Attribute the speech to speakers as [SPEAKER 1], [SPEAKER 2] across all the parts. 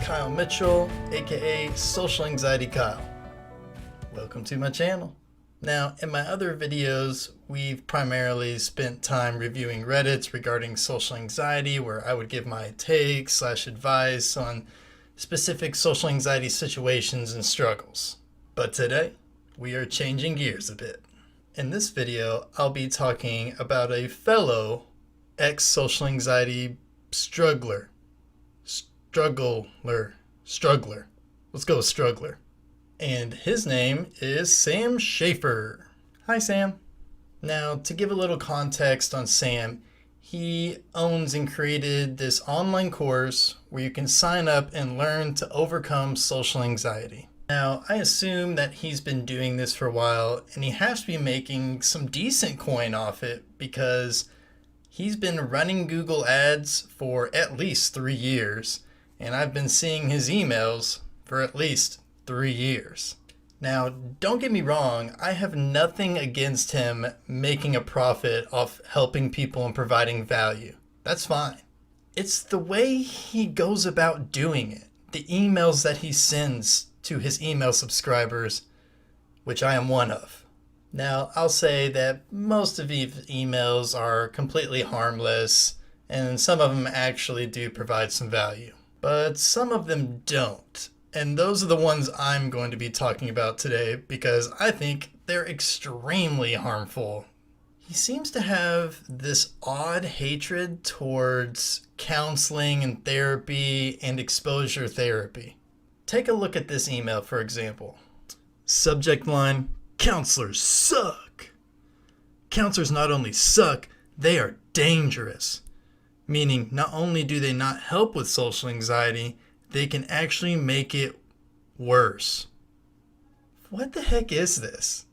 [SPEAKER 1] Kyle Mitchell, aka Social Anxiety Kyle. Welcome to my channel. Now, in my other videos, we've primarily spent time reviewing Reddits regarding social anxiety, where I would give my take / advice on specific social anxiety situations and struggles. But today, we are changing gears a bit. In this video, I'll be talking about a fellow ex-social anxiety struggler. Let's go with struggler. And his name is Sam Schaeffer. Hi, Sam. Now, to give a little context on Sam, he owns and created this online course where you can sign up and learn to overcome social anxiety. Now, I assume that he's been doing this for a while, and he has to be making some decent coin off it because he's been running Google Ads for at least 3 years, and I've been seeing his emails for at least 3 years. Now, don't get me wrong, I have nothing against him making a profit off helping people and providing value. That's fine. It's the way he goes about doing it, the emails that he sends to his email subscribers, which I am one of. Now, I'll say that most of these emails are completely harmless, and some of them actually do provide some value. But some of them don't. And those are the ones I'm going to be talking about today because I think they're extremely harmful. He seems to have this odd hatred towards counseling and therapy and exposure therapy. Take a look at this email, for example. Subject line, counselors suck. Counselors not only suck, they are dangerous. Meaning, not only do they not help with social anxiety, they can actually make it worse. What the heck is this?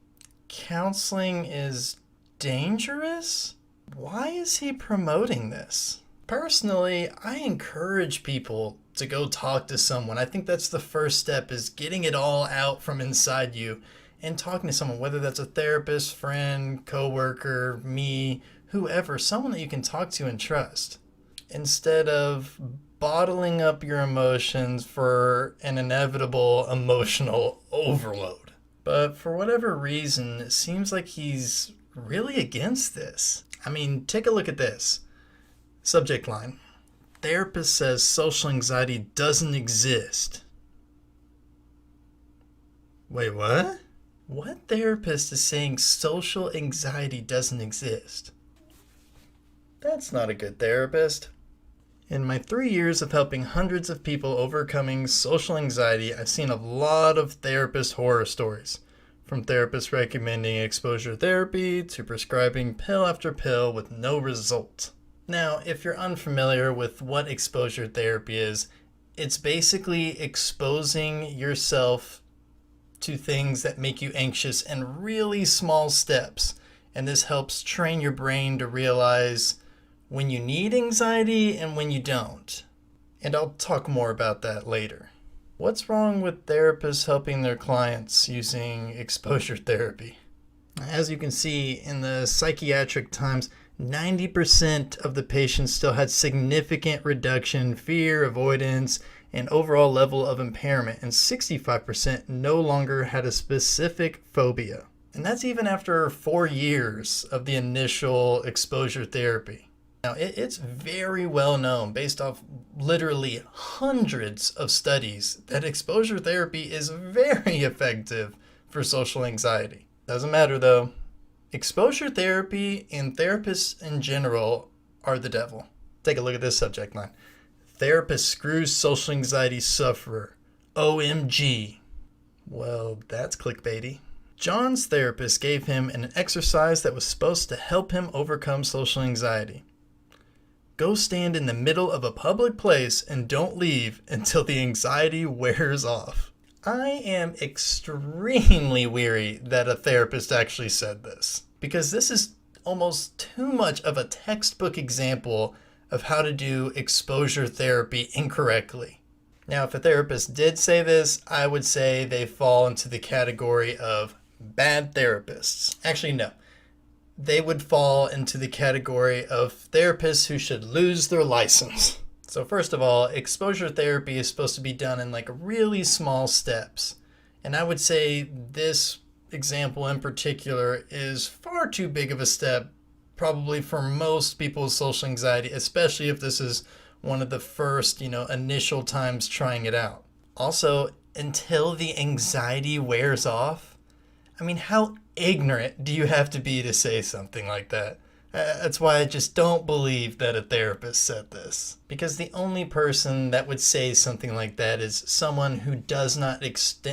[SPEAKER 1] Counseling is dangerous? Why is he promoting this? Personally, I encourage people to go talk to someone. I think that's the first step, is getting it all out from inside you and talking to someone, whether that's a therapist, friend, coworker, me, whoever, someone that you can talk to and trust, instead of bottling up your emotions for an inevitable emotional overload. But for whatever reason, it seems like he's really against this. I mean, take a look at this. Subject line, therapist says social anxiety doesn't exist. Wait, what? What therapist is saying social anxiety doesn't exist? That's not a good therapist. In my 3 years of helping hundreds of people overcoming social anxiety, I've seen a lot of therapist horror stories. From therapists recommending exposure therapy to prescribing pill after pill with no result. Now, if you're unfamiliar with what exposure therapy is, it's basically exposing yourself to things that make you anxious in really small steps. And this helps train your brain to realize when you need anxiety and when you don't. And I'll talk more about that later. What's wrong with therapists helping their clients using exposure therapy? As you can see in the Psychiatric Times, 90% of the patients still had significant reduction in fear, avoidance, and overall level of impairment, and 65% no longer had a specific phobia. And that's even after 4 years of the initial exposure therapy. Now, it's very well known, based off literally hundreds of studies, that exposure therapy is very effective for social anxiety. Doesn't matter though. Exposure therapy and therapists in general are the devil. Take a look at this subject line. Therapist screws social anxiety sufferer. OMG. Well, that's clickbaity. John's therapist gave him an exercise that was supposed to help him overcome social anxiety. Go stand in the middle of a public place and don't leave until the anxiety wears off. I am extremely weary that a therapist actually said this, because this is almost too much of a textbook example of how to do exposure therapy incorrectly. Now, if a therapist did say this, I would say they fall into the category of bad therapists. Actually, no. They would fall into the category of therapists who should lose their license. So first of all, exposure therapy is supposed to be done in like really small steps. And I would say this example in particular is far too big of a step, probably for most people with social anxiety, especially if this is one of the first, initial times trying it out. Also, until the anxiety wears off, I mean, how ignorant do you have to be to say something like that? That's why I just don't believe that a therapist said this. Because the only person that would say something like that is someone who does not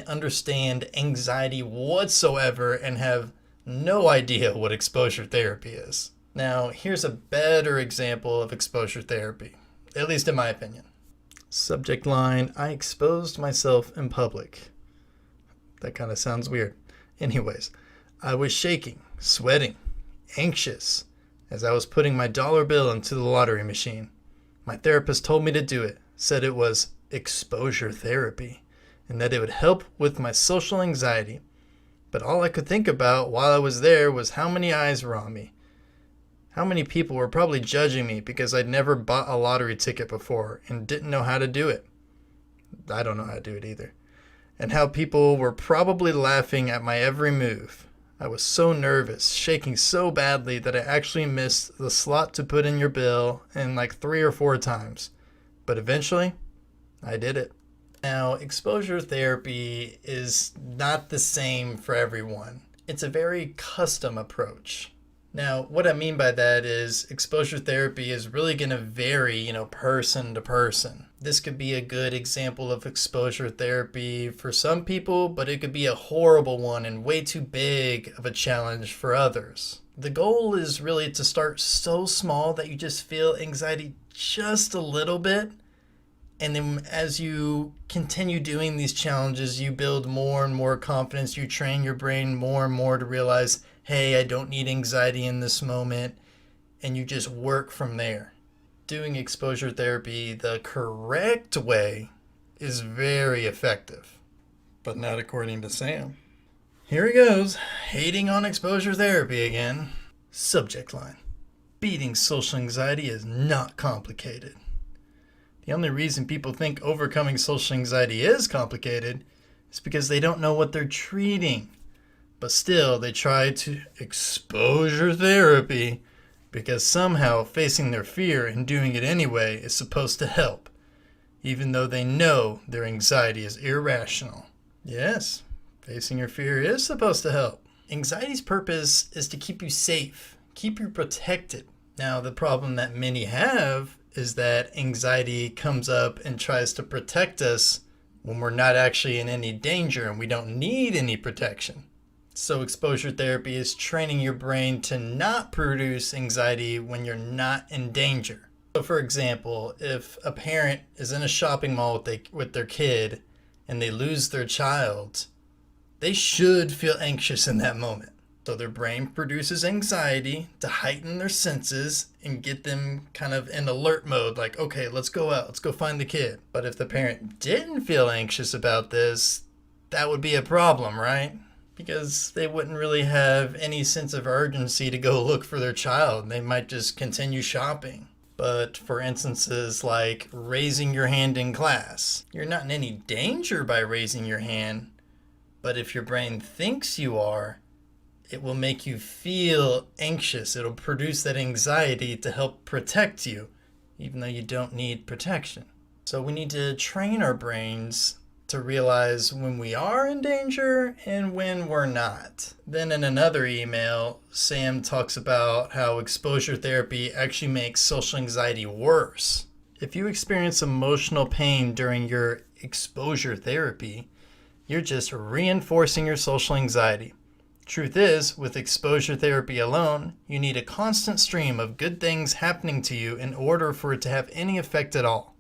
[SPEAKER 1] understand anxiety whatsoever and have no idea what exposure therapy is. Now, here's a better example of exposure therapy, at least in my opinion. Subject line, I exposed myself in public. That kind of sounds weird. Anyways, I was shaking, sweating, anxious as I was putting my dollar bill into the lottery machine. My therapist told me to do it, said it was exposure therapy, and that it would help with my social anxiety. But all I could think about while I was there was how many eyes were on me. How many people were probably judging me because I'd never bought a lottery ticket before and didn't know how to do it. I don't know how to do it either. And how people were probably laughing at my every move. I was so nervous, shaking so badly that I actually missed the slot to put in your bill in like 3 or 4 times. But eventually, I did it. Now, exposure therapy is not the same for everyone. It's a very custom approach. Now, what I mean by that is exposure therapy is really going to vary, person to person. This could be a good example of exposure therapy for some people, but it could be a horrible one and way too big of a challenge for others. The goal is really to start so small that you just feel anxiety just a little bit. And then as you continue doing these challenges, you build more and more confidence. You train your brain more and more to realize, hey, I don't need anxiety in this moment. And you just work from there. Doing exposure therapy the correct way is very effective. But not according to Sam. Here he goes, hating on exposure therapy again. Subject line. Beating social anxiety is not complicated. The only reason people think overcoming social anxiety is complicated is because they don't know what they're treating. But still, they try to exposure therapy because somehow facing their fear and doing it anyway is supposed to help, even though they know their anxiety is irrational. Yes, facing your fear is supposed to help. Anxiety's purpose is to keep you safe, keep you protected. Now, the problem that many have is that anxiety comes up and tries to protect us when we're not actually in any danger and we don't need any protection. So exposure therapy is training your brain to not produce anxiety when you're not in danger. So for example, if a parent is in a shopping mall with their kid and they lose their child, they should feel anxious in that moment. So their brain produces anxiety to heighten their senses and get them kind of in alert mode, like, okay, let's go out, let's go find the kid. But if the parent didn't feel anxious about this, that would be a problem, right? Because they wouldn't really have any sense of urgency to go look for their child. They might just continue shopping. But for instances like raising your hand in class, you're not in any danger by raising your hand, but if your brain thinks you are, it will make you feel anxious. It'll produce that anxiety to help protect you, even though you don't need protection. So we need to train our brains to realize when we are in danger and when we're not. Then in another email, Sam talks about how exposure therapy actually makes social anxiety worse. If you experience emotional pain during your exposure therapy, you're just reinforcing your social anxiety. Truth is, with exposure therapy alone, you need a constant stream of good things happening to you in order for it to have any effect at all.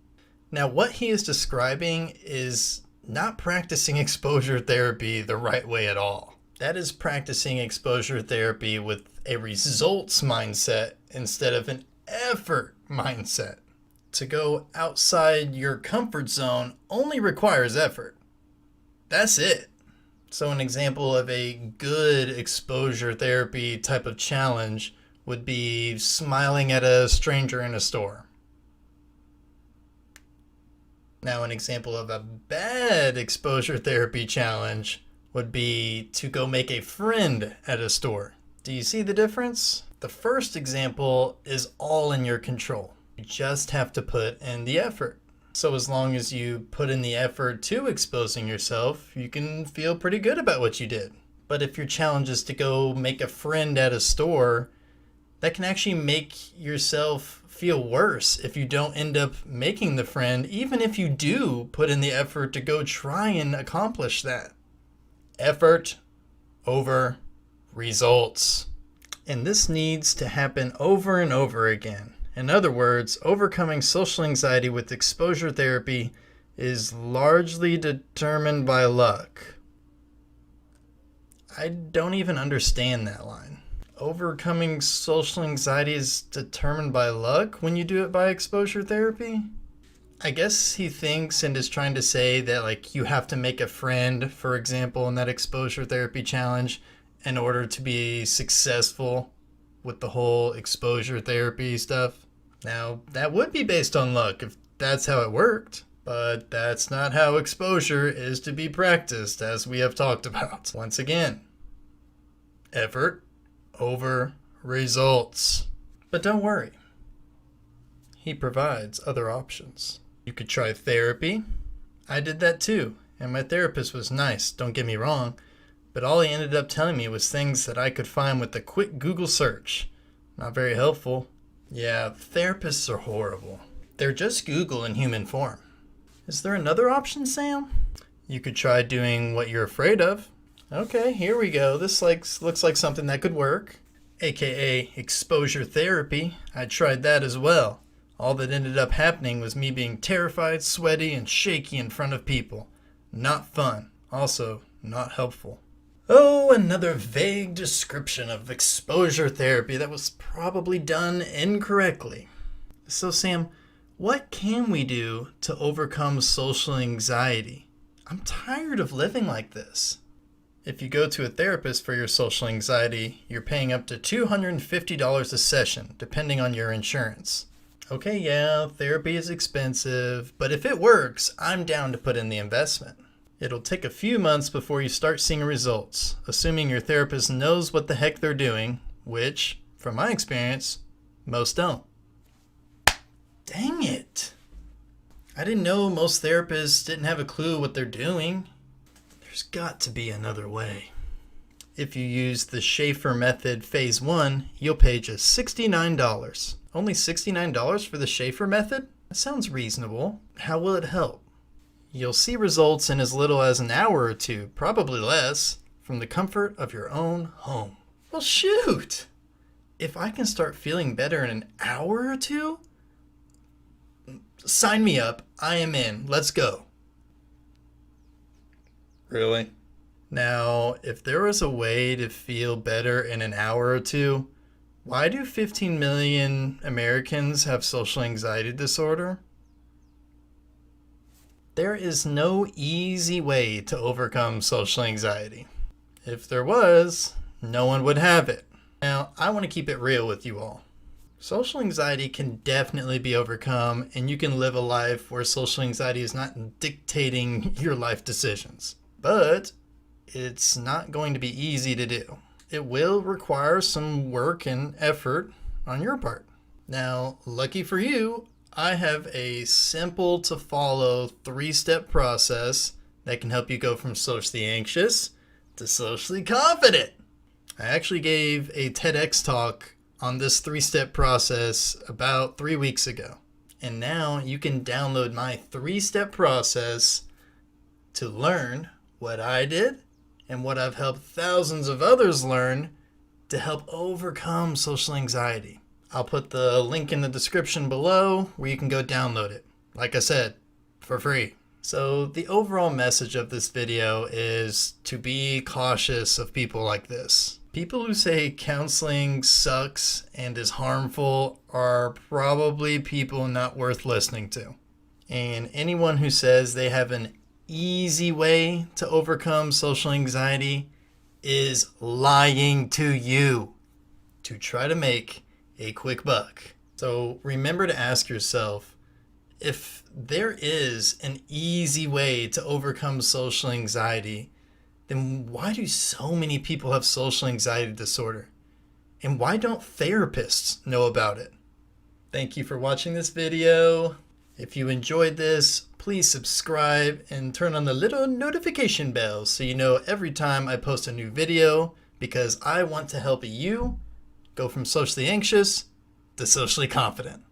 [SPEAKER 1] Now, what he is describing is not practicing exposure therapy the right way at all. That is practicing exposure therapy with a results mindset instead of an effort mindset. To go outside your comfort zone only requires effort. That's it. So an example of a good exposure therapy type of challenge would be smiling at a stranger in a store. Now, an example of a bad exposure therapy challenge would be to go make a friend at a store. Do you see the difference? The first example is all in your control. You just have to put in the effort. So as long as you put in the effort to exposing yourself, you can feel pretty good about what you did. But if your challenge is to go make a friend at a store, that can actually make yourself feel worse if you don't end up making the friend, even if you do put in the effort to go try and accomplish that. Effort over results. And this needs to happen over and over again. In other words, overcoming social anxiety with exposure therapy is largely determined by luck. I don't even understand that line. Overcoming social anxiety is determined by luck when you do it by exposure therapy? I guess he thinks and is trying to say that you have to make a friend, for example, in that exposure therapy challenge in order to be successful with the whole exposure therapy stuff. Now, that would be based on luck if that's how it worked, but that's not how exposure is to be practiced, as we have talked about. Once again, effort over results. But don't worry, he provides other options. You could try therapy. I did that too, and my therapist was nice, don't get me wrong, but all he ended up telling me was things that I could find with a quick Google search. Not very helpful. Yeah, therapists are horrible. They're just Google in human form. Is there another option, Sam? You could try doing what you're afraid of. Okay, here we go. This looks like something that could work. AKA exposure therapy. I tried that as well. All that ended up happening was me being terrified, sweaty, and shaky in front of people. Not fun. Also, not helpful. Oh, another vague description of exposure therapy that was probably done incorrectly. So, Sam, what can we do to overcome social anxiety? I'm tired of living like this. If you go to a therapist for your social anxiety, you're paying up to $250 a session, depending on your insurance. Okay, yeah, therapy is expensive, but if it works, I'm down to put in the investment. It'll take a few months before you start seeing results, assuming your therapist knows what the heck they're doing, which, from my experience, most don't. Dang it! I didn't know most therapists didn't have a clue what they're doing. There's got to be another way. If you use the Schaeffer method phase 1, you'll pay just $69. Only $69 for the Schaeffer method? That sounds reasonable. How will it help? You'll see results in as little as an hour or two, probably less, from the comfort of your own home. Well, shoot! If I can start feeling better in an hour or two, sign me up. I am in. Let's go. Really? Now, if there was a way to feel better in an hour or two, why do 15 million Americans have social anxiety disorder? There is no easy way to overcome social anxiety. If there was, no one would have it. Now, I want to keep it real with you all. Social anxiety can definitely be overcome, and you can live a life where social anxiety is not dictating your life decisions. But it's not going to be easy to do. It will require some work and effort on your part. Now, lucky for you, I have a simple to follow 3-step process that can help you go from socially anxious to socially confident. I actually gave a TEDx talk on this 3-step process about 3 weeks ago. And now you can download my 3-step process to learn what I did and what I've helped thousands of others learn to help overcome social anxiety. I'll put the link in the description below where you can go download it. Like I said, for free. So the overall message of this video is to be cautious of people like this. People who say counseling sucks and is harmful are probably people not worth listening to. And anyone who says they have an easy way to overcome social anxiety is lying to you to try to make a quick buck. So remember to ask yourself, If there is an easy way to overcome social anxiety, then why do so many people have social anxiety disorder? And why don't therapists know about it? Thank you for watching this video. If you enjoyed this, please subscribe and turn on the little notification bell so you know every time I post a new video, because I want to help you go from socially anxious to socially confident.